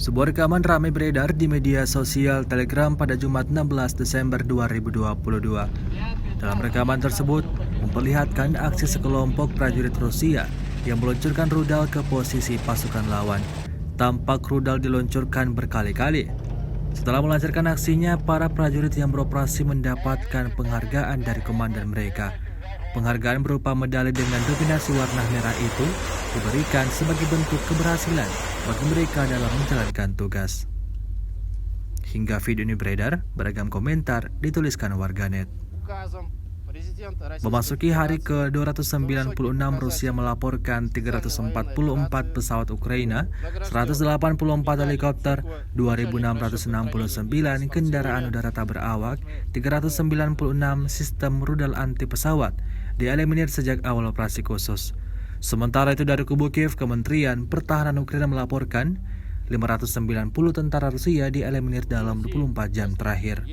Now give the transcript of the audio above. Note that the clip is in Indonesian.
Sebuah rekaman ramai beredar di media sosial Telegram pada Jumat 16 Desember 2022. Dalam rekaman tersebut, memperlihatkan aksi sekelompok prajurit Rusia yang meluncurkan rudal ke posisi pasukan lawan. Tampak rudal diluncurkan berkali-kali. Setelah melancarkan aksinya, para prajurit yang beroperasi mendapatkan penghargaan dari komandan mereka. Penghargaan berupa medali dengan dominasi warna merah itu diberikan sebagai bentuk keberhasilan bagi mereka dalam menjalankan tugas. Hingga video ini beredar, beragam komentar dituliskan warganet. Memasuki hari ke-296, Rusia melaporkan 344 pesawat Ukraina, 184 helikopter, 2.669 kendaraan udara tak berawak, 396 sistem rudal anti pesawat dieliminir sejak awal operasi khusus. Sementara itu dari kubu Kiev, Kementerian Pertahanan Ukraina melaporkan 590 tentara Rusia dieliminir dalam 24 jam terakhir.